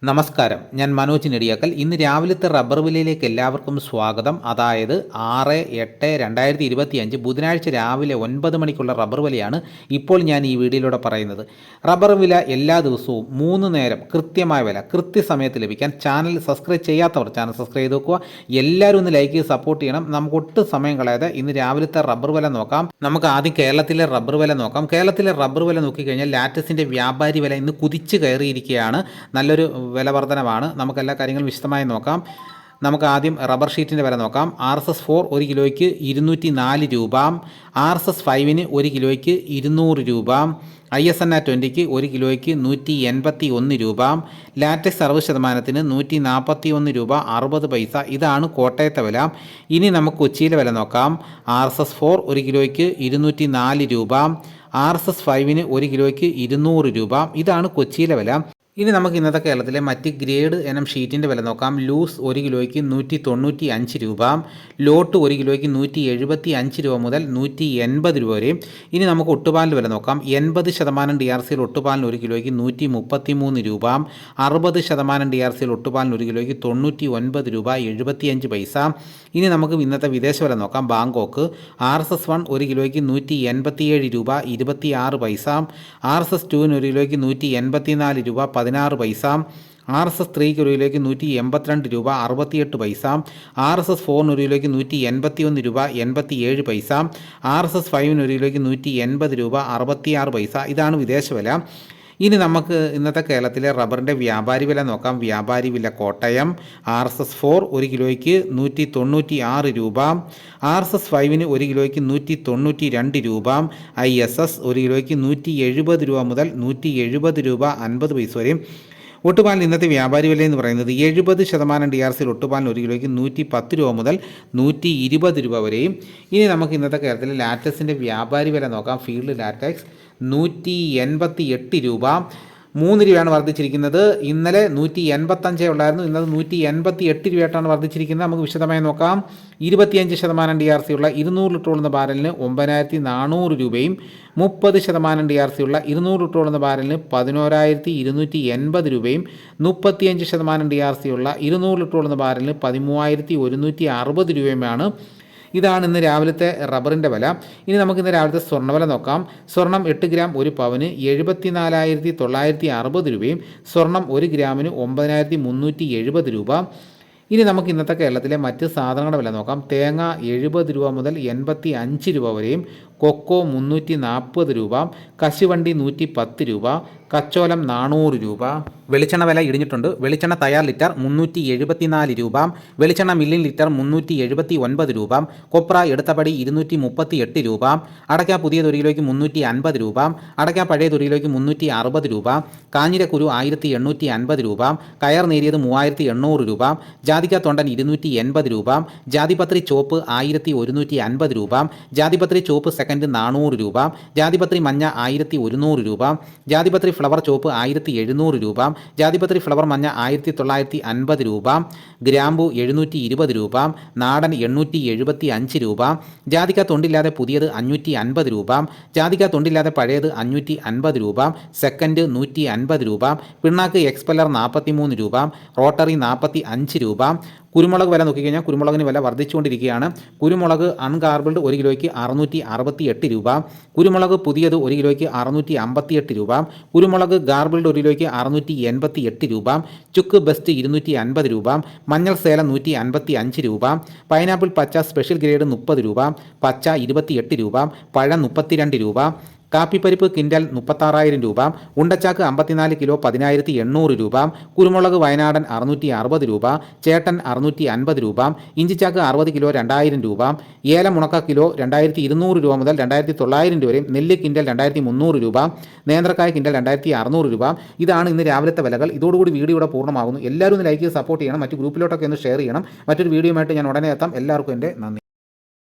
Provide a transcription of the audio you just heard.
നമസ്കാരം, ഞാൻ മനോജ് നെടിയാക്കൽ. ഇന്ന് രാവിലത്തെ റബ്ബർ വിലയിലേക്ക് എല്ലാവർക്കും സ്വാഗതം. അതായത് 6/8/2025 ബുധനാഴ്ച രാവിലെ 9 മണിക്കുള്ള റബ്ബർ വിലയാണ് ഇപ്പോൾ ഞാൻ ഈ വീഡിയോയിലൂടെ പറയുന്നത്. റബ്ബർ വില എല്ലാ ദിവസവും 3 നേരം കൃത്യമായ വില കൃത്യസമയത്ത് ലഭിക്കാൻ ചാനൽ സബ്സ്ക്രൈബ് ചെയ്യാത്തവർ ചാനൽ സബ്സ്ക്രൈബ് ചെയ്ത് നോക്കുക. എല്ലാവരും ഒന്ന് ലൈക്ക് ചെയ്ത് സപ്പോർട്ട് ചെയ്യണം. നമുക്ക് ഒട്ടും സമയം കളയാതെ ഇന്ന് രാവിലത്തെ റബ്ബർ വില നോക്കാം. നമുക്ക് ആദ്യം കേരളത്തിലെ റബ്ബർ വില നോക്കാം. കേരളത്തിലെ റബ്ബർ വില നോക്കിക്കഴിഞ്ഞാൽ ലാറ്റസിൻ്റെ വ്യാപാരി വില ഇന്ന് കുതിച്ച് കയറിയിരിക്കുകയാണ്. നല്ലൊരു വില വർധനവാണ്. നമുക്ക് എല്ലാ കാര്യങ്ങളും വിശദമായി നോക്കാം. നമുക്ക് ആദ്യം റബ്ബർ ഷീറ്റിൻ്റെ വില നോക്കാം. RSS-4 1 കിലോയ്ക്ക് 204 രൂപ, RSS-5 1 കിലോയ്ക്ക് 200 രൂപ, ISNA 20 1 കിലോയ്ക്ക് 181 രൂപ, ലാറ്റക്സ് 60% 141 രൂപ 60 പൈസ. ഇതാണ് കോട്ടയത്തെ വില. ഇനി നമുക്ക് കൊച്ചിയിലെ വില നോക്കാം. RSS-4 1 കിലോയ്ക്ക് 204 രൂപ, RSS-5 1 കിലോയ്ക്ക് 200 രൂപ. ഇതാണ് കൊച്ചിയിലെ വില. ഇനി നമുക്ക് ഇന്നത്തെ കേരളത്തിലെ മറ്റ് ഗ്രേഡ് ഇനം ഷീറ്റിൻ്റെ വില നോക്കാം. ലൂസ് 1 കിലോയ്ക്ക് 195 രൂപ, ലോട്ട് 1 കിലോയ്ക്ക് 175 രൂപ മുതൽ 180 രൂപ വരെ. ഇനി നമുക്ക് ഒട്ടുപാലിൻ്റെ വില നോക്കാം. 80% DRCയിൽ ഒട്ടുപാലിന് 1 കിലോയ്ക്ക് 133 രൂപ, 60% DRCയിൽ ഒട്ടുപാലിന് 1 കിലോയ്ക്ക് 99 രൂപ 75 പൈസ. ഇനി നമുക്ക് ഇന്നത്തെ വിദേശ വില നോക്കാം. ബാങ്കോക്ക് RSS-1 1 കിലോയ്ക്ക് 187 രൂപ 26 പൈസ, RSS-2 1 കിലോയ്ക്ക് 184 രൂപ 16 പൈസ, RSS-3 1 കിലോയ്ക്ക് 182 രൂപ 68 പൈസ, RSS-4 1 കിലോയ്ക്ക് 181 രൂപ 87 പൈസ, RSS-5 1 കിലോയ്ക്ക് 180 രൂപ 66 പൈസ. ഇതാണ് വിദേശ വില. ഇനി നമുക്ക് ഇന്നത്തെ കേരളത്തിലെ റബ്ബറിൻ്റെ വ്യാപാരി വില നോക്കാം. വ്യാപാരി വില കോട്ടയം RSS-4 1 കിലോയ്ക്ക് 196 രൂപ, RSS-5 1 കിലോയ്ക്ക് 192 രൂപ, ISS 1 കിലോയ്ക്ക് 170 രൂപ മുതൽ 170 രൂപ 50 പൈസ വരെയും. ഒട്ടുപാലിന് ഇന്നത്തെ വ്യാപാരി വില എന്ന് പറയുന്നത് 70% DRCയിൽ ഒട്ടുപാലിന് 1 കിലോയ്ക്ക് 110 രൂപ മുതൽ 120 രൂപ വരെയും. ഇനി നമുക്ക് ഇന്നത്തെ കേരളത്തിലെ ലാറ്റക്സിൻ്റെ വ്യാപാരി വില നോക്കാം. ഫീൽഡ് ലാറ്റക്സ് 188 രൂപ, 3 രൂപയാണ് വർദ്ധിച്ചിരിക്കുന്നത്. ഇന്നലെ 185 ഉള്ളായിരുന്നു, ഇന്നത് 188 രൂപയായിട്ടാണ് വർദ്ധിച്ചിരിക്കുന്നത്. നമുക്ക് വിശദമായി നോക്കാം. 25% DRC ഉള്ള 200 ലിറ്ററോളുന്ന ബാരലിന് 9400 രൂപയും, 30% DRC ഉള്ള 200 ലിറ്ററോളുന്ന ബാരലിന് 11280 രൂപയും, 35% DRC ഉള്ള 200 ലിറ്ററോളുന്ന ബാരലിന് 13160 രൂപയുമാണ്. ഇതാണ് ഇന്ന് രാവിലത്തെ റബ്ബറിൻ്റെ വില. ഇനി നമുക്ക് ഇന്ന് രാവിലത്തെ സ്വർണ്ണവില നോക്കാം. സ്വർണം 8 ഗ്രാം 1 പവന് 74,960 രൂപയും, സ്വർണം 1 ഗ്രാമിന് 9370 രൂപ. ഇനി നമുക്ക് ഇന്നത്തെ കേരളത്തിലെ മറ്റ് സാധനങ്ങളുടെ വില നോക്കാം. തേങ്ങ 70 രൂപ മുതൽ 85 രൂപ വരെയും, കൊക്കോ 340 രൂപ, കശുവണ്ടി 110 രൂപ, കച്ചോലം 400 രൂപ. വെളിച്ചെണ്ണ വില ഇടിഞ്ഞിട്ടുണ്ട്. വെളിച്ചെണ്ണ തയ്യാർ ലിറ്റർ 374 രൂപ, വെളിച്ചെണ്ണ മില്ലിംഗ് ലിറ്റർ 379 രൂപ, കൊപ്ര എടുത്തപടി 238 രൂപ, അടയ്ക്ക പുതിയത് 1 കിലോയ്ക്ക് 350 രൂപ, അടയ്ക്ക പഴയത് 1 കിലോയ്ക്ക് 360 രൂപ, കാഞ്ഞിരക്കുരു 1850 രൂപ, കയർ നേരിയത് 3800 രൂപ, ജാതിക്ക തൊണ്ടൻ 280 രൂപ, ജാതിപത്രി ചോപ്പ് 1150 രൂപ, ജാതിപത്രി ചോപ്പ് സെക്കൻഡ് 400 രൂപ, ജാതിപത്രി മഞ്ഞ 1100 രൂപ, ജാതിപത്രി ഫ്ലവർ ചോപ്പ് 1700 രൂപ, ജാതിപത്രി ഫ്ലവർ മഞ്ഞ 1950 രൂപ, ഗ്രാമ്പു 720 രൂപ, നാടൻ 875 രൂപ, ജാതിക്ക തൊണ്ടില്ലാതെ പുതിയത് 550 രൂപ, ജാതിക്ക തൊണ്ടില്ലാതെ പഴയത് 550 രൂപ, സെക്കൻഡ് 150 രൂപ, പിണ്ണാക്ക് എക്സ്പെല്ലർ 43 രൂപ, റോട്ടറി 45 രൂപ. കുരുമുളക് വില നോക്കിക്കഴിഞ്ഞാൽ കുരുമുളകിന് വില വർദ്ധിച്ചുകൊണ്ടിരിക്കുകയാണ്. കുരുമുളക് അൺഗാർബിൾഡ് 1 കിലോയ്ക്ക് 668 രൂപ, കുരുമുളക് പുതിയത് 1 കിലോയ്ക്ക് 658 രൂപ, കുരുമുളക് ഗാർബിൾഡ് 1 കിലോയ്ക്ക് 688 രൂപ, ചുക്ക് ബെസ്റ്റ് 250 രൂപ, മഞ്ഞൾ സേലം 155 രൂപ, പൈനാപ്പിൾ പച്ച സ്പെഷ്യൽ ഗ്രേഡ് 30 രൂപ, പച്ച 28 രൂപ, പഴം 32 രൂപ, കാപ്പിപ്പരിപ്പ് കിൻഡൽ 36,000 രൂപ, ഉണ്ടച്ചാക്ക് 54 കിലോ 10,800 രൂപ, കുരുമുളക് വയനാടൻ 660 രൂപ, ചേട്ടൻ 650 രൂപ, ഇഞ്ചിച്ചാക്ക് 60 കിലോ 2000 രൂപ, ഏലം ഉണക്ക കിലോ 2200 രൂപ മുതൽ 2900 രൂപ വരെയും, നെല്ല് കിൻഡൽ 2300 രൂപ, നേന്ത്രക്കായ കിൻഡൽ 2600 രൂപ. ഇതാണ് ഇന്ന് രാവിലത്തെ വിലകൾ. ഇതോടുകൂടി വീഡിയോയുടെ പൂർണ്ണമാകുന്നു. എല്ലാവരും ഒന്ന് ലൈക്ക് ചെയ്ത് സപ്പോർട്ട് ചെയ്യണം. മറ്റു ഗ്രൂപ്പിലോട്ടൊക്കെ ഒന്ന് ഷെയർ ചെയ്യണം. മറ്റൊരു വീഡിയോയുമായിട്ട് ഞാൻ ഉടനെ എത്താം. എല്ലാവർക്കും എൻ്റെ നന്ദി.